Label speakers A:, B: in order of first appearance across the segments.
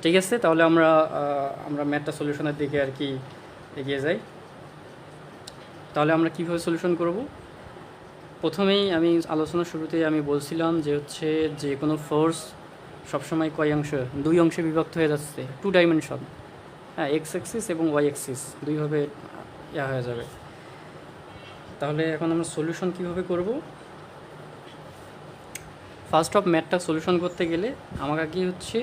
A: ঠিক আছে, তাহলে আমরা আমরা ম্যাথটা সলিউশনের দিকে আর কি এগিয়ে যাই। তাহলে আমরা কীভাবে সলিউশন করব? প্রথমেই আমি আলোচনার শুরুতেই আমি বলছিলাম যে হচ্ছে যে কোনো ফোর্স সবসময় কয় অংশ, দুই অংশে বিভক্ত হয়ে যাচ্ছে, টু ডাইমেনশন। হ্যাঁ, এক্স অ্যাক্সিস এবং ওয়াই অ্যাক্সিস দুইভাবে ইয়া হয়ে যাবে। তাহলে এখন আমরা সলিউশন কীভাবে করব? ফার্স্ট অফ ম্যাথটা সলিউশন করতে গেলে আমাকে কি হচ্ছে,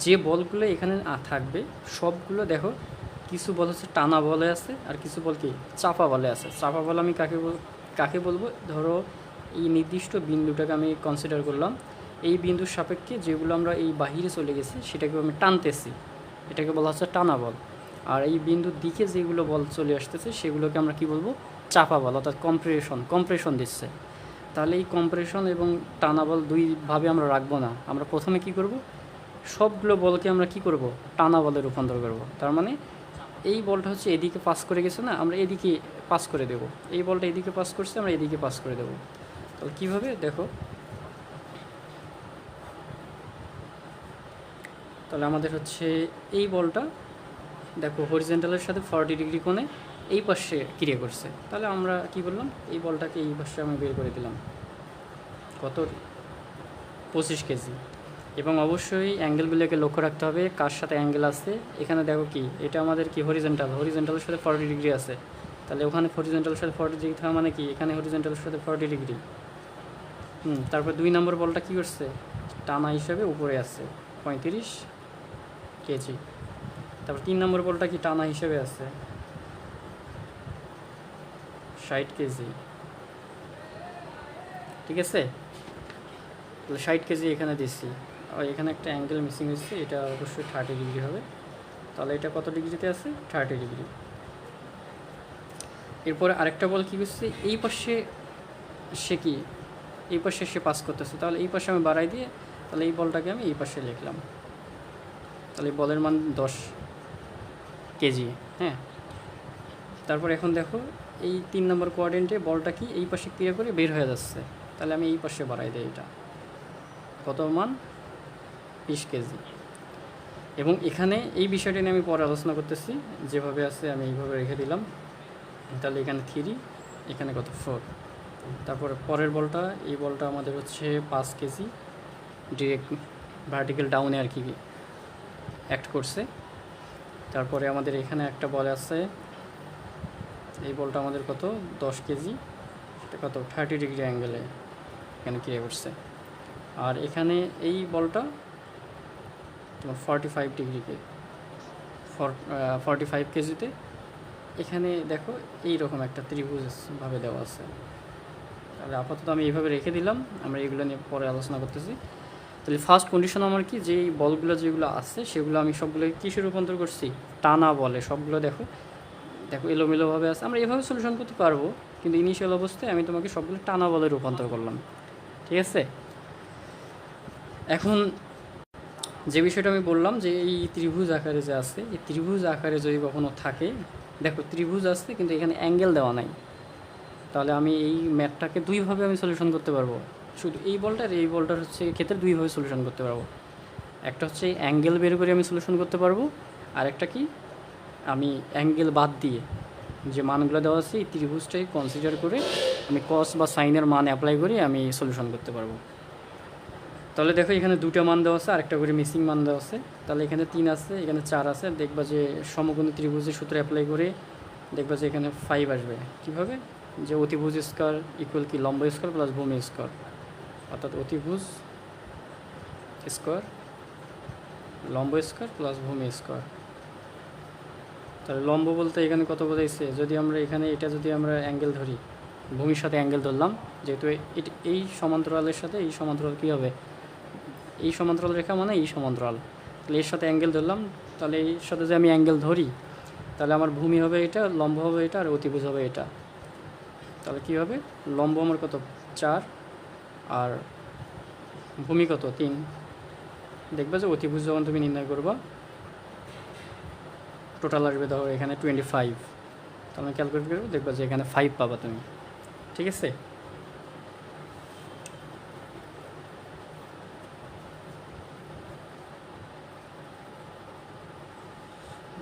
A: যে বলগুলো এখানে থাকবে সবগুলো দেখো, কিছু বল হচ্ছে টানা বলে আছে আর কিছু বল কি চাপা বলে আছে। চাপা বল আমি কাকে বলবো? ধরো এই নির্দিষ্ট বিন্দুটাকে আমি কনসিডার করলাম, এই বিন্দুর সাপেক্ষে যেগুলো আমরা এই বাহিরে চলে গেছি সেটাকে আমি টানতেছি, এটাকে বলা হচ্ছে টানা বল। আর এই বিন্দুর দিকে যেগুলো বল চলে আসতেছে সেগুলোকে আমরা কি বলবো? চাপা বল, অর্থাৎ কম্প্রেশন দিচ্ছে। তাহলে এই কম্প্রেশন এবং টানা বল দুইভাবে আমরা রাখবো না। আমরা প্রথমে কি করব, সবগুলো বলকে আমরা কি করব? টানা বলে রূপান্তর করব। তার মানে এই বলটা হচ্ছে এদিকে পাস করে গেছে না, আমরা এদিকে পাস করে দেব। এই বলটা এদিকে পাস করছে, আমরা এদিকে পাস করে দেব। তাহলে কীভাবে দেখো, তাহলে আমাদের হচ্ছে এই বলটা দেখো হরিজেন্টালের সাথে 40 ডিগ্রি কোণে এই পাশে ক্রিয়া করছে। তাহলে আমরা কি বললাম, এই বলটাকে এই পাশে আমি বের করে দিলাম কত, 25 কেজি। এবং অবশ্যই অ্যাঙ্গেলগুলোকে লক্ষ্য রাখতে হবে কার সাথে অ্যাঙ্গেল আছে। এখানে দেখো কি, এটা আমাদের কি হরিজেন্টালের সাথে 40 ডিগ্রি আছে। তাহলে ওখানে হরিজেন্টালের সাথে 40 ডিগ্রি থাকা মানে কি, এখানে হরিজেন্টালের সাথে 40 ডিগ্রি। তারপর 2 নম্বর বলটা কী করছে, টানা হিসাবে উপরে আছে 35 কেজি। তারপর 3 নম্বর বলটা কি টানা হিসেবে আছে 60 কেজি। ঠিক আছে, তাহলে 60 কেজি এখানে দিচ্ছি। আর এখানে একটা অ্যাঙ্গেল মিসিং হচ্ছে, এটা অবশ্যই 30 ডিগ্রি হবে। তাহলে এটা কত ডিগ্রিতে আছে? 30 ডিগ্রি। এরপরে আরেকটা বল কী করছে, এই পাশে সে কি, এই পাশে সে পাস করতেছে। তাহলে এই পাশে আমি বাড়াই দিয়ে তাহলে এই বলটাকে আমি এই পাশে লিখলাম। তাহলে বলের মান 10 কেজি। হ্যাঁ, তারপর এখন দেখো এই 3 নম্বর কোয়াড্রেন্টে বলটা কি এই পাশে ক্রিয়া করে বের হয়ে যাচ্ছে। তাহলে আমি এই পাশে বাড়াই দিই, এটা কত মান? 20 কেজি। এবং এখানে এই বিষয়টা নিয়ে আমি পরে আলোচনা করতেছি, যেভাবে আছে আমি এইভাবে রেখে দিলাম। তাহলে এখানে 3, এখানে কত 4। তারপর পরের বলটা, এই বলটা আমাদের হচ্ছে 5 কেজি, ডিরেক্ট ভার্টিক্যাল ডাউনে আর কি অ্যাক্ট করছে। তারপরে আমাদের এখানে একটা বল আছে, এই বলটা আমাদের কত? 10 কেজি, সেটা কত? 30 ডিগ্রি অ্যাঙ্গেলে এখানে ক্রিয়া করছে। আর এখানে এই বলটা তোমার 45 ডিগ্রিতে 45 কেজিতে। এখানে দেখো এই রকম একটা ত্রিভুজভাবে দেওয়া আছে। তাহলে আপাতত আমি এইভাবে রেখে দিলাম, আমরা এগুলো নিয়ে পরে আলোচনা করতেছি। তাহলে ফার্স্ট কন্ডিশন আমার কি, যেই বলগুলো যেগুলো আছে সেগুলো আমি সবগুলো কিসে রূপান্তর করছি? টানা বলে। সবগুলো দেখো এলোমেলোভাবে আছে। আমরা এভাবে সলিউশন করতে পারবো, কিন্তু ইনিশিয়াল অবস্থায় আমি তোমাকে সবগুলো টানা বলে রূপান্তর করলাম। ঠিক আছে, এখন যে বিষয়টা আমি বললাম যে এই ত্রিভুজ আকারে যে আছে, এই ত্রিভুজ আকারে যদি কখনো থাকে, দেখো ত্রিভুজ আসছে কিন্তু এখানে অ্যাঙ্গেল দেওয়া নাই, তাহলে আমি এই ম্যাথটাকে দুইভাবে আমি সলিউশন করতে পারবো। শুধু এই বলটার এই বলটার হচ্ছে ক্ষেত্রে দুইভাবে সলিউশন করতে পারবো। একটা হচ্ছে অ্যাঙ্গেল বের করে আমি সলিউশন করতে পারবো, আর একটা কি, আমি অ্যাঙ্গেল বাদ দিয়ে যে মানগুলো দেওয়া আছে এই ত্রিভুজটাকে কনসিডার করে আমি কস বা সাইনের মান অ্যাপ্লাই করে আমি সলিউশন করতে পারবো। তাহলে দেখো এখানে 2টা মান দেওয়া আছে, আরেকটা করে মিসিং মান দেওয়া আছে। তাহলে এখানে 3 আছে, এখানে 4 আছে। দেখবা যে সমকোণী ত্রিভুজের সূত্র অ্যাপ্লাই করে দেখবা যে এখানে 5 আসবে। কীভাবে? যে অতিভুজ স্কোয়ার ইকুয়াল কি লম্ব স্কোয়ার প্লাস ভূমি স্কোয়ার, অর্থাৎ অতিভুজ স্কোয়ার লম্ব স্কোয়ার প্লাস ভূমি স্কোয়ার। তাহলে লম্ব বলতে এখানে কত বোঝাইছে, যদি আমরা এখানে এটা যদি আমরা অ্যাঙ্গেল ধরি, ভূমির সাথে অ্যাঙ্গেল ধরলাম, যেহেতু এই সমান্তরালের সাথে এই সমান্তরাল কী হবে, এই সমান্তরাল রেখা মানে এই সমান্তরাল, তাহলে এর সাথে অ্যাঙ্গেল ধরলাম। তাহলে এর সাথে যে আমি অ্যাঙ্গেল ধরি, তাহলে আমার ভূমি হবে এটা, লম্ব হবে এটা, আর অতিভুজ হবে এটা। তাহলে কী হবে, লম্ব আমার কত 4 আর ভূমি কত 3। দেখবে যে অতিভুজ যখন তুমি নির্ণয় করবা টোটাল আসবে ধরো এখানে 25, তাহলে ক্যালকুলেট করবো, দেখবা যে এখানে 5 পাবা তুমি। ঠিক আছে,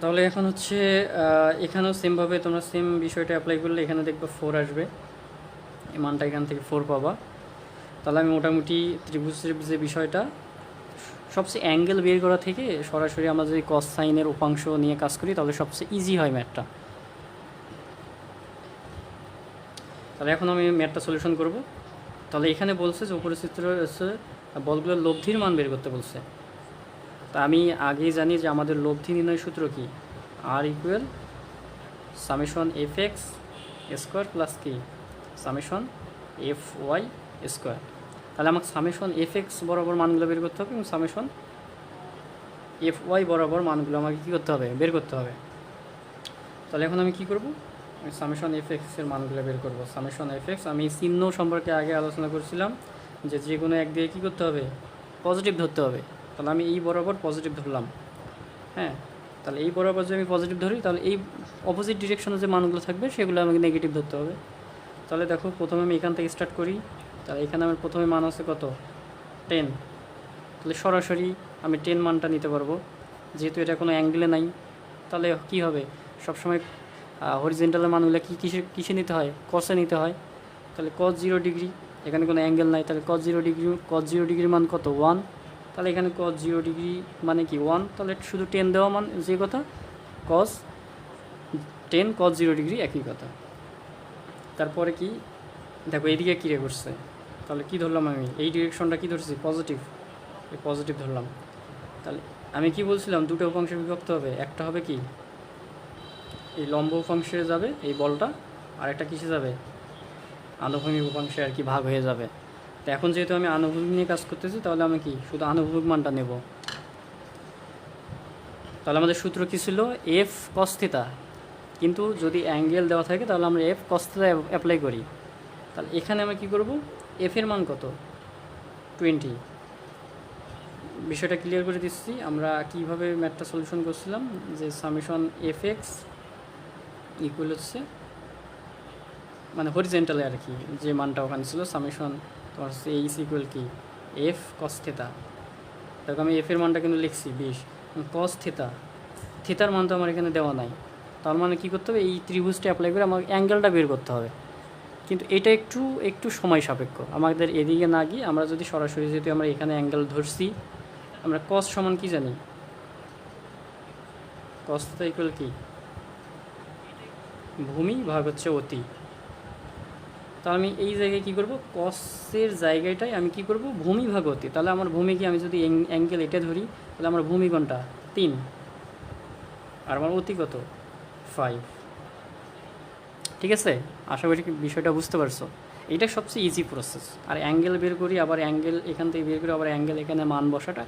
A: তাহলে এখন হচ্ছে এখানেও সেমভাবে তোমরা সেম বিষয়টা অ্যাপ্লাই করলে এখানে দেখবে 4 আসবে, এই মানটা এখান থেকে 4 পাবা। তাহলে আমি মোটামুটি ত্রিভুজের যে বিষয়টা, সবচেয়ে অ্যাঙ্গেল বের করা থেকে সরাসরি আমরা যদি কস সাইনের উপাংশ নিয়ে কাজ করি তাহলে সবচেয়ে ইজি হয় ম্যাথটা। তাহলে এখন আমি ম্যাথটা সলিউশন করব। তাহলে এখানে বলছে যে উপরের চিত্র হচ্ছে বলগুলোর লব্ধির মান বের করতে বলছে। তা আমি আগেই জানি যে আমাদের লব্ধি নির্ণয় সূত্র কি, R equal summation f x square plus কি সামেশন এফ ওয়াই স্কোয়ার। তাহলে আমাকে সামেশন এফ এক্স বরাবর মানগুলো বের করতে হবে এবং সামেশন এফ ওয়াই বরাবর মানগুলো আমাকে কী করতে হবে, বের করতে হবে। তাহলে এখন আমি কী করব, আমি সামেশন এফ এক্সের মানগুলো বের করব। সামেশন এফ এক্স আমি চিহ্ন সম্পর্কে আগে আলোচনা করছিলাম যে যে কোনো এক দিয়ে কী করতে হবে, পজিটিভ ধরতে হবে। তাহলে আমি এই বরাবর পজিটিভ ধরলাম, হ্যাঁ। তাহলে এই বরাবর যদি আমি পজিটিভ ধরি তাহলে এই অপোজিট ডিরেকশনে যে মানগুলো থাকবে সেগুলো আমাকে নেগেটিভ ধরতে হবে। তাহলে দেখো প্রথমে আমি এখান থেকে স্টার্ট করি। তাহলে এখানে আমার প্রথমে মান আছে কত, 10। তাহলে সরাসরি আমি 10 মানটা নিতে পারবো, যেহেতু এটা কোনো অ্যাঙ্গেলে নাই। তাহলে কী হবে, সবসময় হরিজেন্টালের মানগুলো কিসে নিতে হয়, কসে নিতে হয়। তাহলে cos 0 ডিগ্রি, এখানে কোনো অ্যাঙ্গেল নাই, তাহলে cos 0 ডিগ্রির মান কত, 1। তাহলে এখানে cos 0 ডিগ্রি মানে কি 1, তাহলে শুধু 10 দেওয়া মান যে কথা, cos 0 ডিগ্রি একই কথা। তারপরে কি দেখো এইদিকে কী রে করছে, তাহলে কি ধরলাম আমি, এই ডিরেকশনটা কি ধরছি, পজিটিভ, এই পজিটিভ ধরলাম। তাহলে আমি কি বলছিলাম, দুটো উপাংশে বিভক্ত হবে, একটা হবে কি এই লম্ব উপাংশে যাবে এই বলটা, আর একটা কিসে যাবে, আনুভূমিক উপাংশে আর কি ভাগ হয়ে যাবে। তো এখন যেহেতু আমি আনুভূমিক নিয়ে কাজ করতেছি তাহলে আমি কি শুধু আনুভূমিক মানটা নেব। তাহলে আমাদের সূত্র কী ছিল, এফ কস থিটা, কিন্তু যদি অ্যাঙ্গেল দেওয়া থাকে তাহলে আমরা এফ কস থিটা অ্যাপ্লাই করি। তাহলে এখানে আমরা কী করব, এফের মান কত, 20। বিষয়টা ক্লিয়ার করে দিচ্ছি আমরা কীভাবে ম্যাথটা সলিউশন করছিলাম, যে সামেশন এফ এক্স ইকুয়াল হচ্ছে মানে হরিজেন্টালে আর কি যে মানটা ওখানে ছিল, সামেশন তোমার হচ্ছে এইচ ইকুয়াল কি এফ কস থিটা। দেখো আমি এফের মানটা কিন্তু লিখছি 20, কস থিটা, থিটার মান তো আমার এখানে দেওয়া নাই। তার মানে কী করতে হবে, এই ত্রিভুজটা অ্যাপ্লাই করে আমাকে অ্যাঙ্গেলটা বের করতে হবে। কিন্তু এটা একটু সময় সাপেক্ষ, আমাদের এদিকে না গিয়ে আমরা যদি সরাসরি, যেহেতু আমরা এখানে অ্যাঙ্গেল ধরছি, আমরা কস সমান কি জানি, কস থিটা ইকুয়াল কি ভূমি ভাগ হচ্ছে অতি। তাহলে আমি এই জায়গায় কী করব, কসের জায়গাটায় আমি কি করব, ভূমি ভাগ অতি। তাহলে আমার ভূমি কি, আমি যদি অ্যাঙ্গেল এটা ধরি তাহলে আমার ভূমি কোনটা 3, আর আমার অতি কত 5। ঠিক আছে, আশা করি বিষয়টা বুঝতে পারছো। এটা সবচেয়ে ইজি প্রসেস। আর অ্যাঙ্গেল বের করি, আবার অ্যাঙ্গেল এখান থেকে বের করি, আবার অ্যাঙ্গেল এখানে মান বসাটা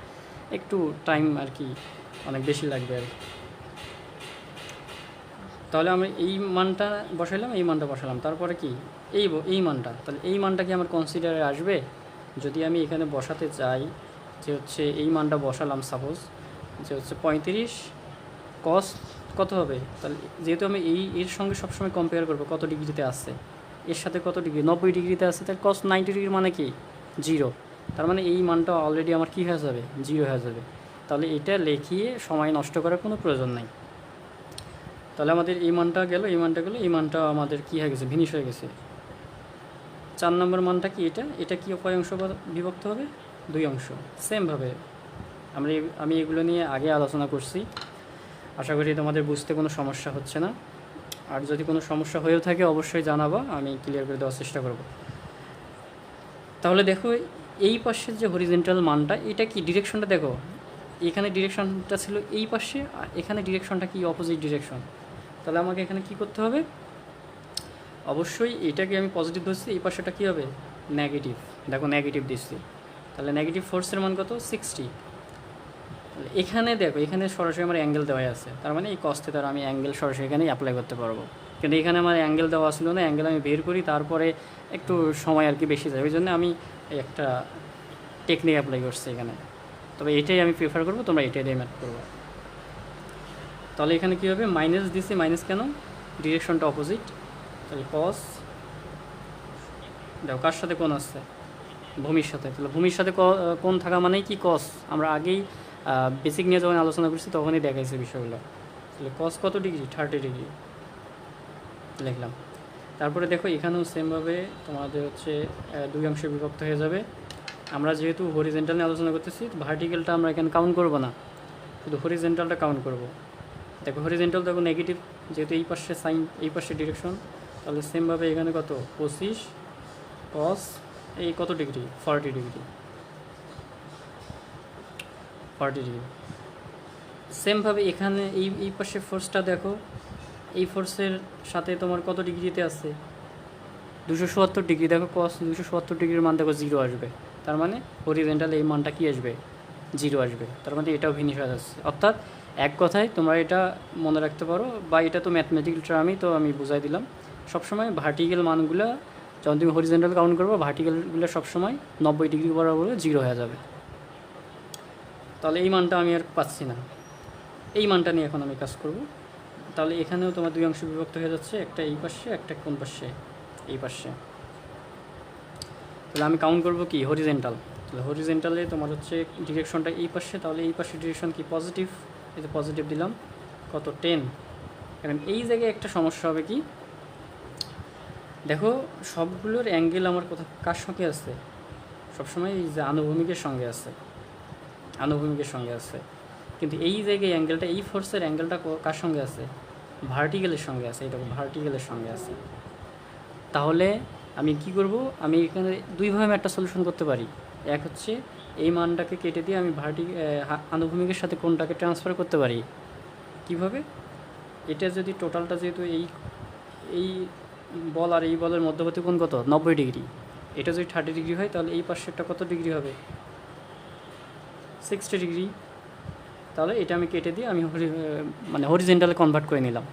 A: একটু টাইম আর কি অনেক বেশি লাগবে আর কি। তাহলে আমি এই মানটা বসাইলাম, এই মানটা বসালাম, তারপরে কি এই মানটা, তাহলে এই মানটা কি আমার কনসিডারে আসবে। যদি আমি এখানে বসাতে চাই যে হচ্ছে এই মানটা বসালাম, সাপোজ যে হচ্ছে 35 কস কত হবে, তাহলে যেহেতু আমি এর সঙ্গে সবসময় কম্পেয়ার করবো কত ডিগ্রিতে আছে, এর সাথে কত ডিগ্রি 90 ডিগ্রিতে আছে, তাহলে কস 90 ডিগ্রি মানে কি 0। তার মানে এই মানটা অলরেডি আমার কী হয়ে যাবে, 0 হয়ে যাবে। তাহলে এটা লিখিয়ে সময় নষ্ট করার কোনো প্রয়োজন নাই। তাহলে আমাদের এই মানটা গেল, এই মানটা গেলো, এই মানটা আমাদের কী হয়ে গেছে, ভিনিশ হয়ে গেছে। 4 নম্বর মানটা কি, এটা কি কয় অংশ বিভক্ত হবে, 2 অংশ। সেমভাবে আমি এগুলো নিয়ে আগে আলোচনা করছি, আশা করি তোমাদের বুঝতে কোনো সমস্যা হচ্ছে না। আর যদি কোনো সমস্যা হয়েও থাকে অবশ্যই জানাবা, আমি ক্লিয়ার করে দেওয়ার চেষ্টা করব। তাহলে দেখো এই পাশের যে হরিজেন্টাল মানটা, এটা কি ডিরেকশনটা দেখো, এখানে ডিরেকশনটা ছিল এই পাশে, আর এখানে ডিরেকশনটা কি অপোজিট ডিরেকশন। তাহলে আমাকে এখানে কি করতে হবে, অবশ্যই এটাকে আমি পজিটিভ ধরছি, এই পাশেটা কী হবে নেগেটিভ। দেখো নেগেটিভ দিচ্ছি, তাহলে নেগেটিভ ফোর্সের মান কত 60। তাহলে এখানে দেখো, এখানে সরাসরি আমার অ্যাঙ্গেল দেওয়া আছে, তার মানে এই কস থিটার আমি অ্যাঙ্গেল সরাসরি এখানে অ্যাপ্লাই করতে পারবো। কিন্তু এখানে আমার অ্যাঙ্গেল দেওয়া ছিল না, অ্যাঙ্গেল আমি বের করি, তারপরে একটু সময় আর কি বেশি যায়, ওই জন্য আমি একটা টেকনিক অ্যাপ্লাই করছি এখানে। তবে এটাই আমি প্রেফার করবো, তোমরা এটাই দিয়ে ম্যাথ করবো। তাহলে এখানে কী হবে, মাইনাস দিছি, মাইনাস কেন, ডিরেকশনটা অপোজিট। তাহলে কস দেখো কার সাথে কোন আসছে, ভূমির সাথে। তাহলে ভূমির সাথে কোন থাকা মানেই কি কস, আমরা আগেই বেসিক নিয়ে যখন আলোচনা করছি তখনই দেখাইছে বিষয়গুলো। তাহলে কস কত ডিগ্রি, 30 ডিগ্রি লিখলাম। তারপরে দেখো এখানেও সেমভাবে তোমাদের হচ্ছে দুই অংশে বিভক্ত হয়ে যাবে। আমরা যেহেতু হরিজেন্টাল নিয়ে আলোচনা করতেছি, ভার্টিক্যালটা আমরা এখানে কাউন্ট করব না, শুধু হরিজেন্টালটা কাউন্ট করব। দেখো হরিজেন্টাল দেখো নেগেটিভ, যেহেতু এই পাশে সাইন এই পাশে ডিরেকশন, তাহলে সেমভাবে এখানে কত 25 কস এই কত ডিগ্রি 40 ডিগ্রি, 40 ডিগ্রি। সেমভাবে এখানে এই পাশে ফোর্সটা দেখো, এই ফোর্সের সাথে তোমার কত ডিগ্রিতে আছে 270 ডিগ্রি। দেখো কস 270 ডিগ্রির মান দেখো 0 আসবে, তার মানে হরিজেন্টাল এই মানটা কী আসবে 0 আসবে, তার মানে এটাও ভিনিশাস আসছে। অর্থাৎ এক কথায় তোমরা এটা মনে রাখতে পারো, বা এটা তো ম্যাথমেটিক্যাল টার্মই, তো আমি বুঝাই দিলাম। সবসময় ভার্টিক্যাল মানগুলো যখন তুমি হরিজেন্টাল কাউন্ট করবো, ভার্টিক্যালগুলো সবসময় 90 ডিগ্রি বরাবর 0 হয়ে যাবে। তাহলে এই মানটা আমি আর পাচ্ছি না, এই মানটা নিয়ে এখন আমি কাজ করব। তাহলে এখানেও তোমার দুই অংশ বিভক্ত হয়ে যাচ্ছে, একটা এই পাশে, একটা কোন পাশে, এই পাশে। তাহলে আমি কাউন্ট করব কি হরিজেন্টাল। তাহলে হরিজেন্টালে তোমার হচ্ছে ডিরেকশনটা এই পাশে, তাহলে এই পাশে ডিরেকশন কি পজিটিভ, এই যে পজিটিভ দিলাম কত 10। কারণ এই জায়গায় একটা সমস্যা হবে কি, দেখো সবগুলোর অ্যাঙ্গেল আমার কার সঙ্গে আছে, সবসময় এই যে আনুভূমিকের সঙ্গে আছে, আনুভূমিকের সঙ্গে আছে। কিন্তু এই জায়গায় অ্যাঙ্গেলটা, এই ফোর্সের অ্যাঙ্গেলটা কার সঙ্গে আছে, ভার্টিক্যালের সঙ্গে আছে, এটা ভার্টিক্যালের সঙ্গে আছে। তাহলে আমি কি করব, আমি এখানে দুইভাবে একটা সলিউশন করতে পারি। এক হচ্ছে এই মানটাকে কেটে দিয়ে আমি আনুভূমিকের সাথে কোনটাকে ট্রান্সফার করতে পারি। কিভাবে, এটা যদি টোটালটা যেহেতু এই বল আর এই বলের মধ্যবর্তী কোণ কত 90 ডিগ্রি, এটা যদি 30 ডিগ্রি হয়, তাহলে এই পাশেরটা কত ডিগ্রি হবে 60 ডিগ্রি। তাহলে এটা আমি কেটে দিয়ে আমি মানে হরিজেন্টালে কনভার্ট করে নিলাম,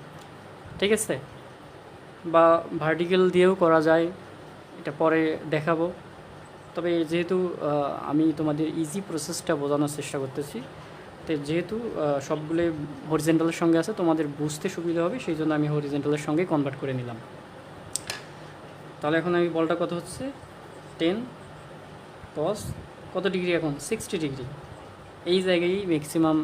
A: ঠিক আছে। বা ভার্টিক্যাল দিয়েও করা যায়, এটা পরে দেখাবো। তবে যেহেতু আমি তোমাদের ইজি প্রসেসটা বোঝানোর চেষ্টা করতেছি, তো যেহেতু সবগুলো হরিজেন্টালের সঙ্গে আছে, তোমাদের বুঝতে সুবিধা হবে, সেই জন্য আমি হরিজেন্টালের সঙ্গে কনভার্ট করে নিলাম। তাহলে এখন আমি বলটা কত হচ্ছে 10 কস কত ডিগ্রি, এখন 60 ডিগ্রি। এই জায়গায় ম্যাক্সিমাম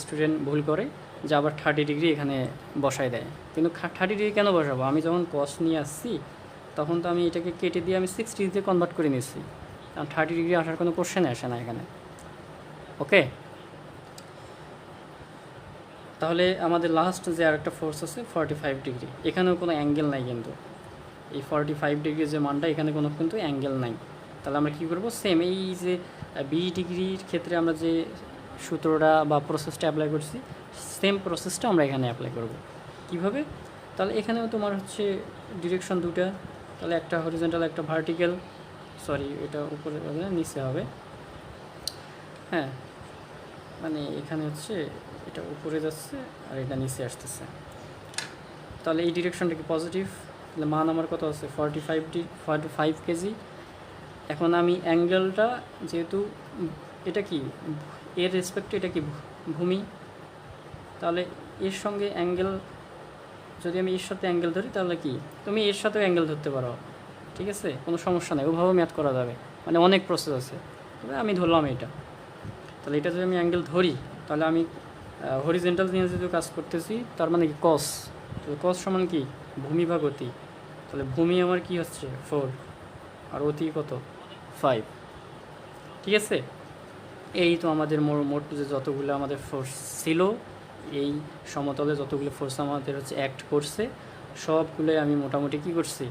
A: স্টুডেন্ট ভুল করে, যে আবার 30 ডিগ্রি এখানে বসায় দেয়। কিন্তু 30 ডিগ্রি কেন বসাবো, আমি যখন কস নিয়ে আসছি তখন তো আমি এটাকে কেটে দিয়ে আমি 60 ডিগ্রিতে কনভার্ট করে নিচ্ছি, কারণ 30 ডিগ্রি আসার কোনো কোশ্চেন আসে না এখানে। ওকে, তাহলে আমাদের লাস্ট যে আরেকটা ফোর্স আছে 45 ডিগ্রি, এখানেও কোনো অ্যাঙ্গেল নাই, কিন্তু এই 45 ডিগ্রি যে মানটা, এখানে কোনো কিন্তু অ্যাঙ্গেল নাই। তাহলে আমরা কী করবো, সেম এই যে 20 ডিগ্রির ক্ষেত্রে আমরা যে সূত্রটা বা প্রসেসটা অ্যাপ্লাই করছি, সেম প্রসেসটা আমরা এখানে অ্যাপ্লাই করব। কিভাবে, তাহলে এখানেও তোমার হচ্ছে ডিরেকশন দুটা, তাহলে একটা হরিজেন্টাল একটা ভার্টিক্যাল, সরি এটা উপরে নিচে হবে, হ্যাঁ মানে এখানে হচ্ছে এটা উপরে যাচ্ছে আর এটা নিচে আসতেছে। তাহলে এই ডিরেকশনটা কি পজিটিভ, তাহলে মান আমার কত আছে 45 কেজি। এখন আমি অ্যাঙ্গেলটা যেহেতু এটা কি এর রেসপেক্টে, এটা কি ভূমি, তাহলে এর সঙ্গে অ্যাঙ্গেল, যদি আমি এর সাথে অ্যাঙ্গেল ধরি, তাহলে কি তুমি এর সাথেও অ্যাঙ্গেল ধরতে পারো, ঠিক আছে, কোনো সমস্যা নেই, ওভাবে ম্যাথ করা যাবে, মানে অনেক প্রসেস আছে। তবে আমি ধরলাম এটা, তাহলে এটা যদি আমি অ্যাঙ্গেল ধরি, তাহলে আমি হরিজেন্টাল নিয়ে যেহেতু কাজ করতেছি, তার মানে কি কস, তাহলে কস সমান কি ভূমি ভাগ অতি, তাহলে ভূমি আমার কি হচ্ছে 4 আর অতি কত 5, ঠিক আছে। এই তো আমাদের মোট যে যতগুলো আমাদের ফোর্স ছিল, এই সমতলে যতগুলো ফোর্স আমাদের হচ্ছে অ্যাক্ট করছে, সবগুলোই আমি মোটামুটি কী করছি,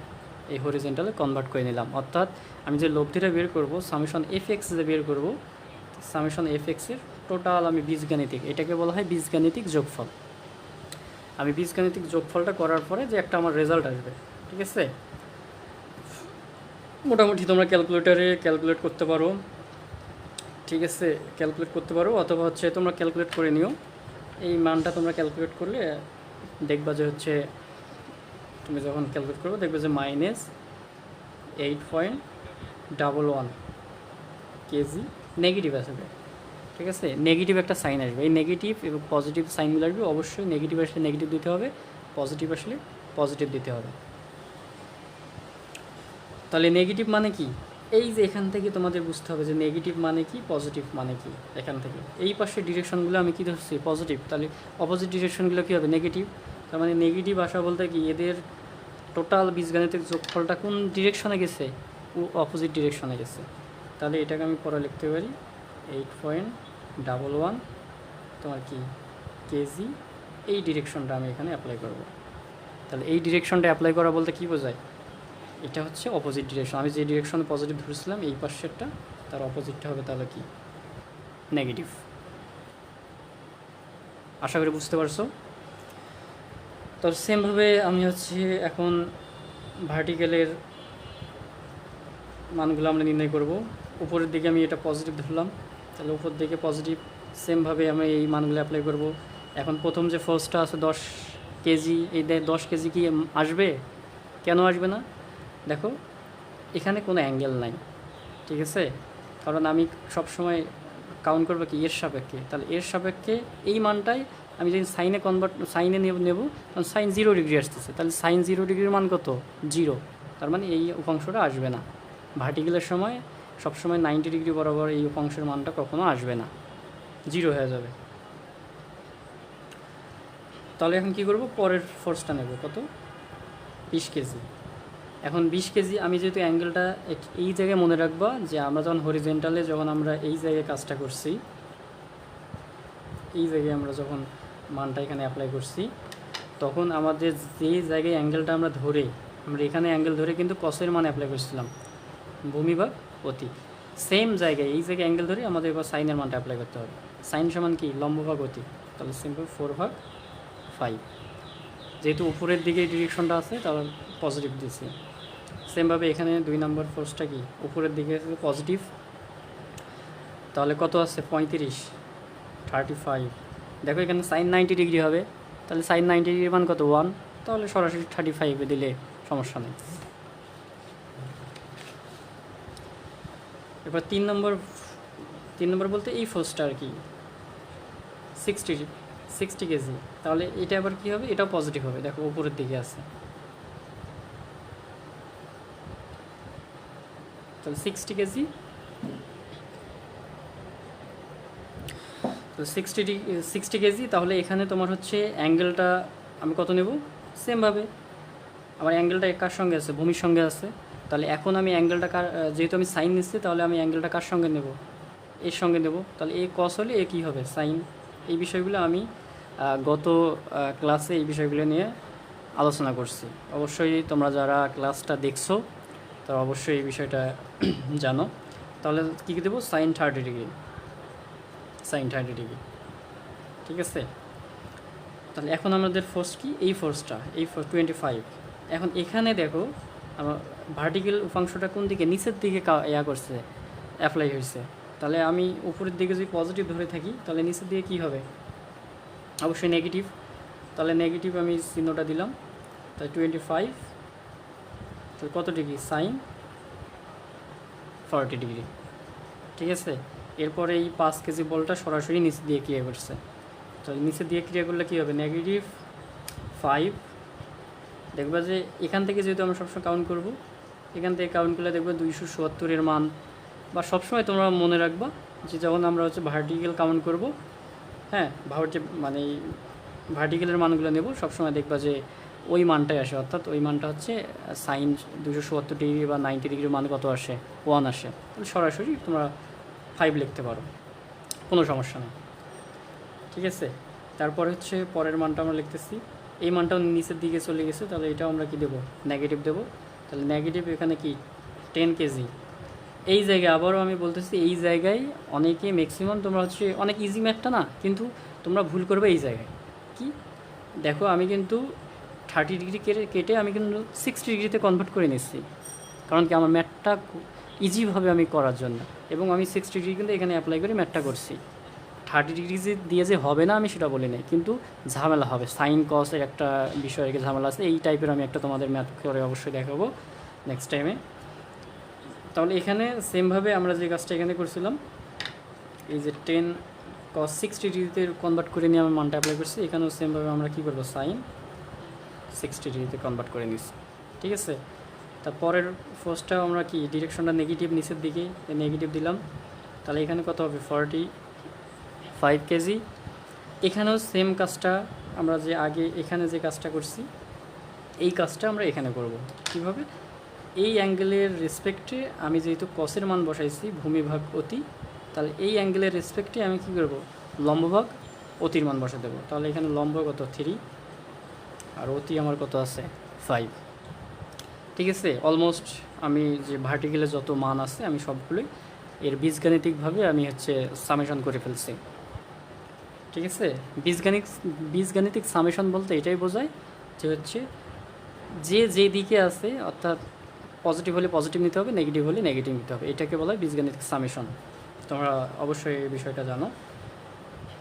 A: এই হরিজেন্টালে কনভার্ট করে নিলাম। অর্থাৎ আমি যে লব্ধিটা বের করব, সামেশন এফ এক্স যে বের করব, সামেশন এফ এক্সের টোটাল আমি বীজগাণিতিক, এটাকে বলা হয় বীজগাণিতিক যোগফল। আমি বীজগাণিতিক যোগফলটা করার পরে যে একটা আমার রেজাল্ট আসবে, ঠিক আছে। মোটামুটি তোমরা ক্যালকুলেটারে ক্যালকুলেট করতে পারো, ঠিক আছে, ক্যালকুলেট করতে পারো, অথবা হচ্ছে তোমরা ক্যালকুলেট করে নিও। এই মানটা তোমরা ক্যালকুলেট করলে দেখবা যে হচ্ছে, তুমি যখন ক্যালকুলেট করবে দেখবে যে -8.11 কেজি নেগেটিভ আসবে, ঠিক আছে। নেগেটিভ একটা সাইন আসবে, এই নেগেটিভ এবং পজিটিভ সাইনগুলো আসবে, অবশ্যই নেগেটিভ আসলে নেগেটিভ দিতে হবে, পজিটিভ আসলে পজিটিভ দিতে হবে। তাহলে নেগেটিভ মানে কি, এই যে এখান থেকে তোমাদের বুঝতে হবে যে নেগেটিভ মানে কি, পজিটিভ মানে কি। এখান থেকে এই পাশে ডিরেকশনগুলো আমি কী ধরছি, পজিটিভ, তাহলে অপোজিট ডিরেকশনগুলো কী হবে, নেগেটিভ। তার মানে নেগেটিভ আসা বলতে কি, এদের টোটাল বীজগণিতিক যোগফলটা কোন ডিরেকশনে গেছে, ও অপোজিট ডিরেকশনে গেছে। তাহলে এটাকে আমি পরে লিখতে পারি 8.11 তোমার কি কেজি, এই ডিরেকশনটা আমি এখানে অ্যাপ্লাই করব। তাহলে এই ডিরেকশনটা অ্যাপ্লাই করা বলতে কী বোঝায়, এটা হচ্ছে অপোজিট ডিরেকশন। আমি যে ডিরেকশনে পজিটিভ ধরেছিলাম এই পাশেরটা, তার অপোজিটটা হবে তাহলে কি, নেগেটিভ। আশা করি বুঝতে পারছো। তো সেমভাবে আমি হচ্ছে এখন ভার্টিক্যালের মানগুলো আমরা নির্ণয় করব। উপরের দিকে আমি এটা পজিটিভ ধরলাম, তাহলে উপর দিকে পজিটিভ, সেমভাবে আমি এই মানগুলো অ্যাপ্লাই করব। এখন প্রথম যে ফোর্সটা আছে 10 কেজি, এই 10 কেজি কি আসবে, কেন আসবে না, দেখো এখানে কোনো অ্যাঙ্গেল নাই, ঠিক আছে। কারণ আমি সবসময় কাউন্ট করবো কি, এর সাপেক্ষে। তাহলে এর সাপেক্ষে এই মানটাই আমি যদি সাইনে নেব তখন সাইন 0 ডিগ্রি আসতেছে, তাহলে সাইন 0 ডিগ্রির মান কত, 0। তার মানে এই উপাংশটা আসবে না। ভার্টিক্যালের সময় সবসময় 90 ডিগ্রি বরাবর এই উপাংশের মানটা কখনো আসবে না, 0 হয়ে যাবে। তাহলে এখন কি করব, পরের ফোর্সটা নেব কত, 20 কেজি। এখন 20 কেজি আমি যেহেতু অ্যাঙ্গেলটা এই জায়গায় মনে রাখবা যে আমরা যখন হরিজেন্টালে যখন আমরা এই জায়গায় কাজটা করছি, এই জায়গায় আমরা যখন মানটা এখানে অ্যাপ্লাই করছি, তখন আমাদের যে জায়গায় অ্যাঙ্গেলটা আমরা এখানে অ্যাঙ্গেল ধরে কিন্তু কসের মান অ্যাপ্লাই করছিলাম, ভূমি ভাগ অতি। সেম জায়গায় এই জায়গায় অ্যাঙ্গেল ধরে আমাদের এবার সাইনের মানটা অ্যাপ্লাই করতে হবে। সাইন সমান কি, লম্ব ভাগ অতি, তাহলে সিম্পল 4/5। যেহেতু উপরের দিকে ডিরেকশনটা আছে তাহলে পজিটিভ দিয়েছি। সেমভাবে এখানে 2 নম্বর ফোর্সটা কি, উপরের দিকে পজিটিভ, তাহলে কত আছে 35। দেখো এখানে সাইন 90 ডিগ্রি হবে, তাহলে সাইন 90 ডিগ্রির মান কত, 1, তাহলে সরাসরি 35 দিলে সমস্যা নেই। এবার 3 নম্বর বলতে এই ফোর্সটা আর কি 60 কেজি, তাহলে এটা আবার কী হবে, এটাও পজিটিভ হবে, দেখো উপরের দিকে আছে, তাহলে 60 কেজি। তো 60 কেজি, তাহলে এখানে তোমার হচ্ছে অ্যাঙ্গেলটা আমি কত নেব, সেমভাবে আমার অ্যাঙ্গেলটা কার সঙ্গে আছে, ভূমির সঙ্গে আছে। তাহলে এখন আমি অ্যাঙ্গেলটা যেহেতু আমি সাইন নিচ্ছি, তাহলে আমি অ্যাঙ্গেলটা কার সঙ্গে নেব, এর সঙ্গে নেব। তাহলে এ কস হলে এ কী হবে, সাইন। এই বিষয়গুলো আমি গত ক্লাসে এই বিষয়গুলো নিয়ে আলোচনা করছি। অবশ্যই তোমরা যারা ক্লাসটা দেখছো তারা অবশ্যই এই বিষয়টা জানো। তাহলে কী দেবো, সাইন 30 ডিগ্রি, ঠিক আছে। তাহলে এখন আমাদের ফোর্স কি, এই ফোর্সটা, এই 25। এখন এখানে দেখো আমার ভার্টিক্যাল উপাংশটা কোন দিকে, নিচের দিকে করছে, অ্যাপ্লাই হয়েছে। তাহলে আমি উপরের দিকে যদি পজিটিভ ধরে থাকি, তাহলে নিচের দিকে কী হবে, অবশ্যই নেগেটিভ। তাহলে নেগেটিভ আমি চিহ্নটা দিলাম, তাহলে 25, তাহলে কত ডিগ্রি, সাইন 40 ডিগ্রি, ঠিক আছে। এরপরে এই 5 কেজি বলটা সরাসরি নিচে দিয়ে ক্রিয়া করছে, তাহলে নিচে দিয়ে ক্রিয়া করলে কী হবে, -5। দেখবা যে এখান থেকে যেহেতু আমরা সবসময় কাউন্ট করব, এখান থেকে কাউন্ট করলে দেখবে 270-এর মান, বা সবসময় তোমরা মনে রাখবা যে যখন আমরা হচ্ছে ভার্টিক্যাল কাউন্ট করব, হ্যাঁ, মানে ভার্টিক্যালের মানগুলো নেব, সবসময় দেখবা যে ওই মানটাই আসে, অর্থাৎ ওই মানটা হচ্ছে সাইন 270 ডিগ্রি বা 90 ডিগ্রির মান কত আসে, 1 আসে। তাহলে সরাসরি তোমরা 5 লিখতে পারো, কোনো সমস্যা নেই, ঠিক আছে। তারপরে হচ্ছে পরের মানটা আমরা লিখতেছি, এই মানটাও নিচের দিকে চলে গেছে, তাহলে এটাও আমরা কি দেবো, নেগেটিভ দেবো। তাহলে নেগেটিভ এখানে কি 10 কেজি। এই জায়গায় আবারও আমি বলতেছি, এই জায়গায় অনেকে ম্যাক্সিমাম তোমরা হচ্ছে অনেক ইজি ম্যাথটা না, কিন্তু তোমরা ভুল করবে এই জায়গায় কি, দেখো আমি কিন্তু 30 ডিগ্রি কেটে আমি কিন্তু 60 ডিগ্রিতে কনভার্ট করে নিচ্ছি, কারণ কি আমার ম্যাথটা ইজিভাবে আমি করার জন্য, এবং আমি 60 ডিগ্রি কিন্তু এখানে অ্যাপ্লাই করে ম্যাথটা করছি। 30 ডিগ্রি দিয়ে যে হবে না আমি সেটা বলি নাই, কিন্তু ঝামেলা হবে, সাইন কসের একটা বিষয় ঝামেলা আছে, এই টাইপের আমি একটা তোমাদের ম্যাথ করে অবশ্যই দেখাবো নেক্সট টাইমে। তাহলে এখানে সেমভাবে আমরা যে কাজটা এখানে করছিলাম, এই যে 10 cos 60 ডিগ্রিতে কনভার্ট করে নিয়ে আমি মানটা অ্যাপ্লাই করছি, এখানেও সেমভাবে আমরা কী করবো, সাইন 60 ডিগ্রিতে কনভার্ট করে নিচ্ছি, ঠিক আছে। তারপরের ফার্স্টটা আমরা কি ডিরেকশনটা নেগেটিভ, নিচের দিকে নেগেটিভ দিলাম, তাহলে এখানে কত হবে 45 কেজি। এখানেও সেম কাজটা আমরা যে আগে এখানে যে কাজটা করছি এই কাজটা আমরা এখানে করব। কীভাবে? এই অ্যাঙ্গেলের রেসপেক্টে আমি যেহেতু কসের মান বসাইছি ভূমিভাগ অতি, তাহলে এই অ্যাঙ্গেলের রেসপেক্টে আমি কী করব, লম্বভাগ অতির মান বসে দেবো। তাহলে এখানে লম্ব কত 3 আর অতি আমার কত আছে 5। ঠিক আছে, অলমোস্ট আমি যে ভার্টিক্যালে যত মান আছে আমি সবগুলোই এর বীজগাণিতিকভাবে আমি হচ্ছে সামেশন করে ফেলছি। ঠিক আছে, বীজগাণিতিক সামেশন বলতে এটাই বোঝায় যে হচ্ছে যে দিকে আছে, অর্থাৎ পজিটিভ হলে পজিটিভ নিতে হবে, নেগেটিভ হলে নেগেটিভ নিতে হবে, এটাকে বলা হয় বীজগাণিতিক সামেশন। তোমরা অবশ্যই এই বিষয়টা জানো।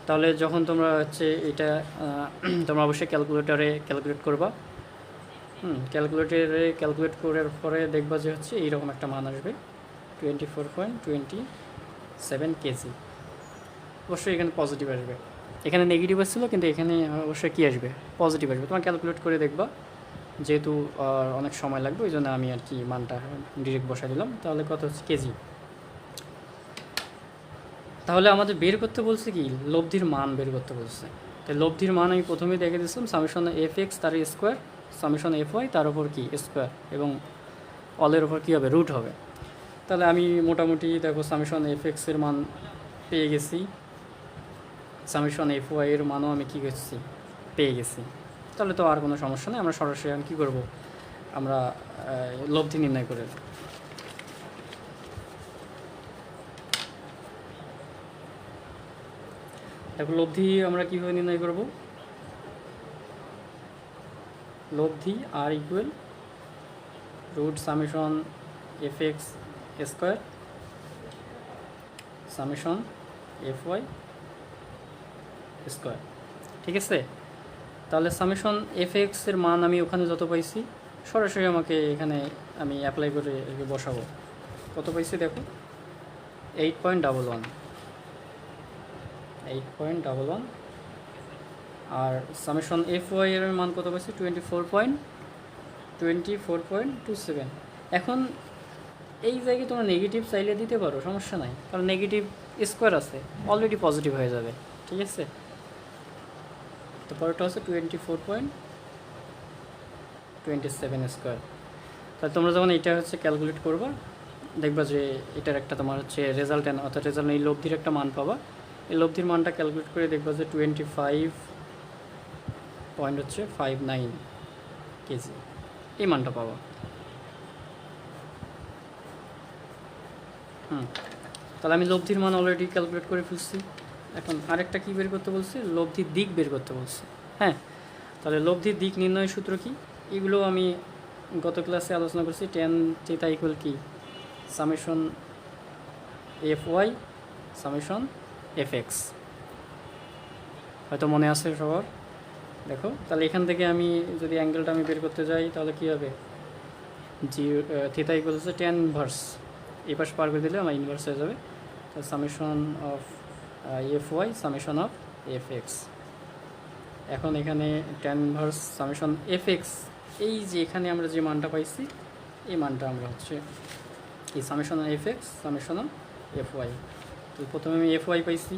A: তাহলে যখন তোমরা হচ্ছে এটা তোমরা অবশ্যই ক্যালকুলেটরে ক্যালকুলেট করবা। ক্যালকুলেটরে ক্যালকুলেট করার পরে দেখবা যে হচ্ছে এইরকম একটা মান আসবে 24.27 কেজি। অবশ্যই এখানে পজিটিভ আসবে, এখানে নেগেটিভ আসছিলো কিন্তু এখানে অবশ্যই কী আসবে, পজিটিভ আসবে। তোমার ক্যালকুলেট করে দেখবা, যেহেতু অনেক সময় লাগবে ওই জন্য আমি আর কি মানটা ডিরেক্ট বসাই দিলাম। তাহলে কত হচ্ছে কেজি। তাহলে আমাদের বের করতে বলছে কি, লব্ধির মান বের করতে বলছে। তাই লব্ধির মান আমি প্রথমেই দেখে দিচ্ছিলাম সামেশন fx তার স্কোয়ার সামেশন fy তার ওপর কি স্কোয়ার এবং অলের ওপর কী হবে রুট হবে। তাহলে আমি মোটামুটি দেখো সামেশন fx এর মান পেয়ে গেছি, সামেশন fy এর মানও আমি কী করছি পেয়ে গেছি। তাহলে তো আর কোনো সমস্যা নেই, আমরা সরাসরি এখন কী করবো, আমরা লব্ধি নির্ণয় করে দেখো লব্ধি আমরা কীভাবে নির্ণয় করব। লব্ধি R equal root summation fx square summation fy square. ঠিক আছে, তাহলে সামেশন fx এর মান আমি ওখানে যত পাইছি সরাসরি আমাকে এখানে আমি অ্যাপ্লাই করে বসাবো। কত পাইছি দেখো 8.11 আর সামেশন fy এর মান কত পাইছি 24.27। এখন এই জায়গায় তোমরা নেগেটিভ চাইলে দিতে পারো, সমস্যা নাই, কারণ নেগেটিভ স্কোয়ার আছে অলরেডি পজিটিভ হয়ে যাবে। ঠিক আছে, তো পরেরটা হচ্ছে 24.27 স্কোয়ার। তাহলে তোমরা যখন এটা হচ্ছে ক্যালকুলেট করবা দেখবা যে এটার একটা তোমার হচ্ছে রেজাল্ট অর্থাৎ রেজাল্ট এই লব্ধির একটা মান পাবা। এই লব্ধির মানটা ক্যালকুলেট করে দেখবা যে 25.59 কেজি এই মানটা পাবা। তাহলে আমি লব্ধির মান অলরেডি ক্যালকুলেট করে ফেলছি। এখন আরেকটা কী বের করতে বলছে, লব্ধির দিক বের করতে বলছে। হ্যাঁ, তাহলে লব্ধির দিক নির্ণয়ের সূত্র কি, এগুলো আমি গত ক্লাসে আলোচনা করছি। tan থিটা ইকুয়াল কি সামেশন fy সামেশন fx, হয়তো মনে আছে সবার। দেখো তাহলে এখান থেকে আমি যদি অ্যাঙ্গেলটা আমি বের করতে যাই তাহলে কী হবে, থিটা ইকুয়াল হচ্ছে tan ইনভার্স, এই পাশ পার করে দিলে আমার ইনভার্স হয়ে যাবে। তাহলে summation of fy summation of fx। এখন এখানে tan ইনভার্স সামেশন fx, এই যে এখানে আমরা যে মানটা পাইছি এই মানটা আমরা হচ্ছে এই summation fx summation of fy। তো প্রথমে আমি fy পাইছি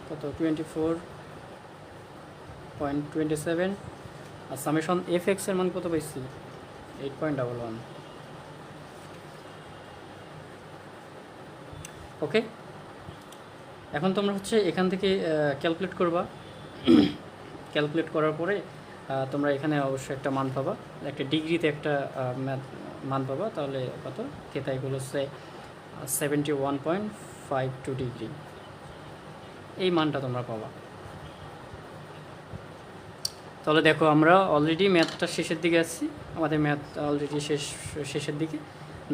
A: কত 24.27 আর সামেশন fx এর মান কত পাইছি 8.11। ওকে, এখন তোমরা হচ্ছে এখান থেকে ক্যালকুলেট করবা। ক্যালকুলেট করার পরে তোমরা এখানে অবশ্যই একটা মান পাবা, একটা ডিগ্রিতে একটা মান পাবা। তাহলে কত থিটা ইকুয়াল হচ্ছে 71.52 ডিগ্রি, এই মানটা তোমরা পাবা। তাহলে দেখো আমরা অলরেডি ম্যাথটা শেষের দিকে আসছি, আমাদের ম্যাথ অলরেডি শেষের দিকে,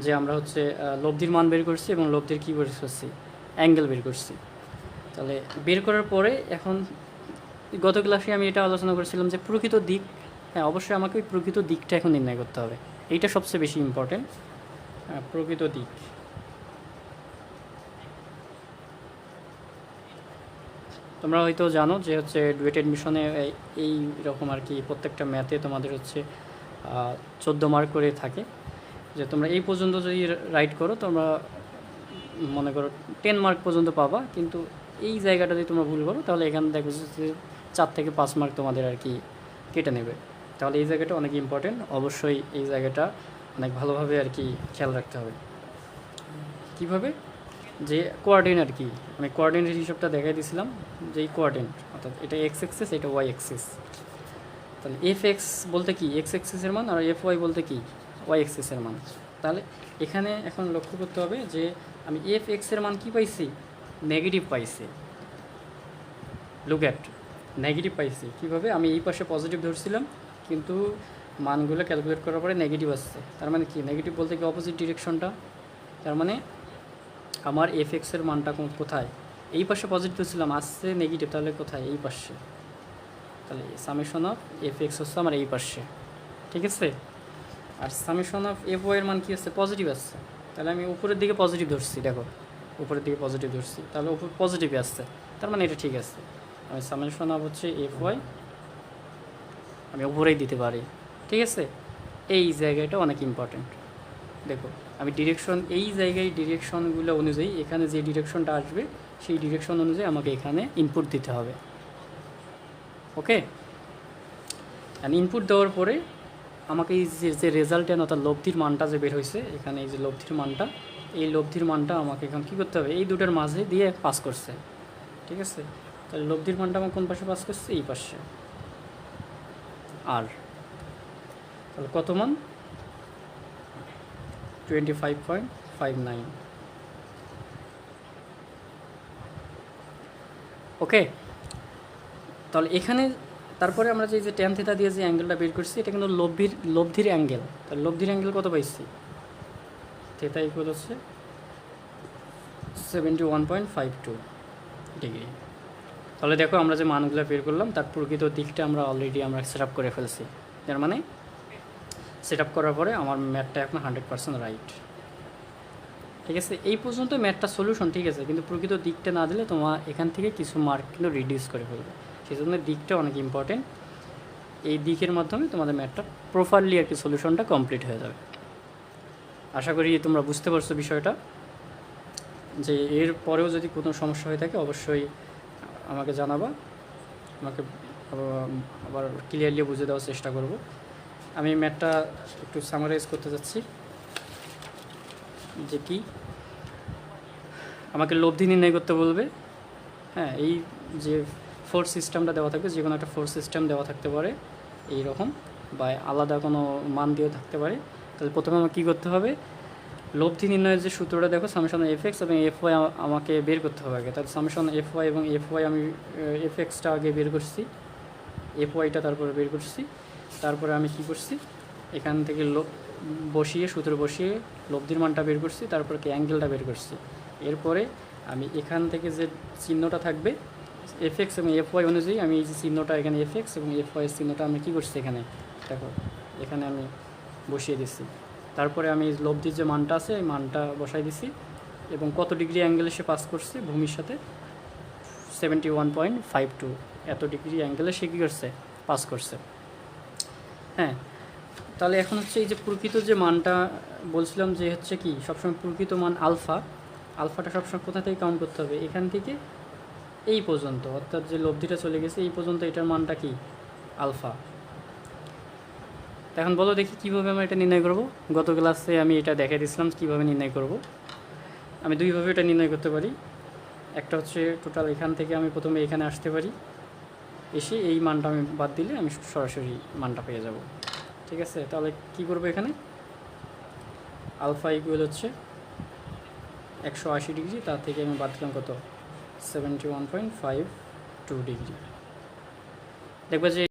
A: যে আমরা হচ্ছে লব্ধির মান বের করছি এবং লব্ধির কী বের করছি অ্যাঙ্গেল বের করছি। তাহলে বের করার পরে এখন গত ক্লাসে আমি এটা আলোচনা করেছিলাম যে প্রকৃত দিক, হ্যাঁ অবশ্যই আমাকে ওই প্রকৃত দিকটা এখন নির্ণয় করতে হবে, এইটা সবচেয়ে বেশি ইম্পর্টেন্ট। প্রকৃত দিক তোমরা হয়তো জানো যে হচ্ছে ডুয়েট অ্যাডমিশনে এই রকম আর কি প্রত্যেকটা ম্যাথে তোমাদের হচ্ছে 14 মার্ক করে থাকে। যে তোমরা এই পর্যন্ত যদি রাইট করো তোমরা মনে করো 10 মার্ক পর্যন্ত পাবা, কিন্তু এই জায়গাটা যদি তোমরা ভুল করো তাহলে এখানে দেখো যে 4 থেকে 5 মার্ক তোমাদের আর কি কেটে নেবে। তাহলে এই জায়গাটা অনেক ইম্পর্টেন্ট, অবশ্যই এই জায়গাটা অনেক ভালোভাবে আর কি খেয়াল রাখতে হবে। কীভাবে? যে কোয়ার্ডিনেট আর কি, আমি কোয়ার্ডিনেট হিসাবটা দেখাই দিয়েছিলাম, যে এই কোয়ার্ডিনেট অর্থাৎ এটা এক্স এক্সিস, এটা ওয়াই এক্সিস। তাহলে এফ এক্স বলতে কি এক্স এক্সিসের মান, আর এফ ওয়াই বলতে কি ওয়াই এক্সিসের মান। তাহলে এখানে এখন লক্ষ্য করতে হবে যে আমি এফ এক্সের মান কী পাইছি? নেগেটিভ পাইছি। লুক অ্যাট, নেগেটিভ পাইছি। কীভাবে? আমি এই পাশে পজিটিভ ধরছিলাম, কিন্তু মানগুলো ক্যালকুলেট করার পরে নেগেটিভ আসছে। তার মানে কি? নেগেটিভ বলতে কি অপোজিট ডিরেকশনটা। তার মানে আমার এফ এক্সের মানটা কোথায়? এই পাশে পজিটিভ ধরছিলাম, আসছে নেগেটিভ, তাহলে কোথায়? এই পাশে। তাহলে সামেশন অফ এফ এক্স হচ্ছে আমার এই পাশে, ঠিক আছে। আর সামেশন অফ এফ ওয়াই এর মান কী আসছে? পজিটিভ আসছে। তাহলে আমি উপরের দিকে পজিটিভ ধরছি, দেখো উপরের দিকে পজিটিভ ধরছি, তাহলে উপর পজিটিভই আসছে, তার মানে এটা ঠিক আছে। আমি সামেশন অফ হচ্ছে এফ ওয়াই আমি উপরেই দিতে পারি, ঠিক আছে। এই জায়গাটা অনেক ইম্পর্ট্যান্ট। দেখো আমি ডিরেকশন, এই জায়গায় ডিরেকশনগুলো অনুযায়ী এখানে যে ডিরেকশনটা আসবে সেই ডিরেকশন অনুযায়ী আমাকে এখানে ইনপুট দিতে হবে, ওকে। অ্যান্ড ইনপুট দেওয়ার পরে আমাকে এই যে রেজাল্টে অর্থাৎ লব্ধির মানটা যে বের হয়েছে এখানে, এই যে লব্ধির মানটা, এই লব্ধির মানটা আমাকে এখন কী করতে হবে? এই দুটোর মাঝে দিয়ে পাস করছে, ঠিক আছে। তাহলে লব্ধির মানটা আমার কোন পাশে পাস করছে? এই পাশে। আর তাহলে কত মান? 25.59, ওকে। তাহলে এখানে তারপরে আমরা যে ট্যান থিটা দিয়ে যে অ্যাঙ্গেলটা বের করছি এটা কিন্তু লব্ধির অ্যাঙ্গেল। তাহলে লব্ধির অ্যাঙ্গেল কত পাইছি? থিটা ইকুয়াল হচ্ছে 71.52 ডিগ্রি। তাহলে দেখো আমরা যে মানগুলো বের করলাম তার প্রকৃত দিকটা আমরা অলরেডি সেট আপ করে ফেলছি। তার মানে সেট আপ করার পরে আমার ম্যাথটা এখন 100% রাইট, ঠিক আছে। এই পর্যন্ত ম্যাথটা সলিউশন, ঠিক আছে, কিন্তু প্রকৃত দিকটা না দিলে তোমার এখান থেকে কিছু মার্ক কিন্তু রিডিউস করে ফেলবে। সেই জন্য দিকটা অনেক ইম্পর্টেন্ট। এই দিকের মাধ্যমে তোমাদের ম্যাথটা প্রপারলি আর কি সলিউশনটা কমপ্লিট হয়ে যাবে। আশা করি তোমরা বুঝতে পারছো বিষয়টা, যে এর পরেও যদি কোনো সমস্যা হয়ে থাকে অবশ্যই আমাকে জানাবা, আমাকে আবার ক্লিয়ারলি বুঝে দেওয়ার চেষ্টা করব। আমি ম্যাথটা একটু সামারাইজ করতে যাচ্ছি, যে কি আমাকে লব্ধি নির্ণয় করতে বলবে। হ্যাঁ, এই যে ফোর্স সিস্টেমটা দেওয়া থাকবে, যে কোনো একটা ফোর্স সিস্টেম দেওয়া থাকতে পারে এই রকম, বা আলাদা কোনো মান দিয়েও থাকতে পারে। তাহলে প্রথমে আমার কী করতে হবে? লব্ধি নির্ণয়ের যে সূত্রটা দেখো, সামেশন এফ এক্স এবং এফ ওয়াই আমাকে বের করতে হবে আগে। তাহলে সামেশন এফ ওয়াই এবং এফ ওয়াই আমি এফ এক্সটা আগে বের করছি, এফ ওয়াইটা তারপরে বের করছি। তারপরে আমি কি করছি? এখান থেকে বসিয়ে সূত্র বসিয়ে লব্ধির মানটা বের করছি, তারপরে কি অ্যাঙ্গেলটা বের করছি। এরপরে আমি এখান থেকে যে চিহ্নটা থাকবে এফ এক্স এবং এফ ওয়াই অনুযায়ী আমি এই যে চিহ্নটা এখানে এফ এক্স এবং এফ ওয়াই চিহ্নটা আমি কী করছি এখানে দেখো, এখানে আমি বসিয়ে দিচ্ছি। তারপরে আমি লব্ধির যে মানটা আছে এই মানটা বসাই দিছি, এবং কত ডিগ্রি অ্যাঙ্গেলে সে পাস করছে ভূমির সাথে? 71.52, এত ডিগ্রি অ্যাঙ্গেলে সে কী করছে? পাস করছে। হ্যাঁ, তাহলে এখন হচ্ছে এই যে প্রকৃত যে মানটা বলছিলাম যে হচ্ছে কি সবসময় প্রকৃত মান আলফাটা সবসময় কোথা থেকে কাউন্ট করতে হবে? এখান থেকে এই পর্যন্ত, অর্থাৎ যে লব্ধিটা চলে গেছে এই পর্যন্ত, এটার মানটা কি? আলফা। এখন বলো দেখি কীভাবে আমরা এটা নির্ণয় করব। গত ক্লাসে আমি এটা দেখাই দিয়েছিলাম কীভাবে নির্ণয় করব। আমি দুইভাবে এটা নির্ণয় করতে পারি। একটা হচ্ছে টোটাল এখান থেকে আমি প্রথমে এখানে আসতে পারি, এসে এই মানটা আমি বাদ দিলে আমি সরাসরি মানটা পেয়ে যাব, ঠিক আছে। তাহলে কি করব? এখানে আলফা ইকুয়াল হচ্ছে 180 ডিগ্রি, তার থেকে আমি বাদ দিলাম কত? 71.52 ডিগ্রি। দেখবা যে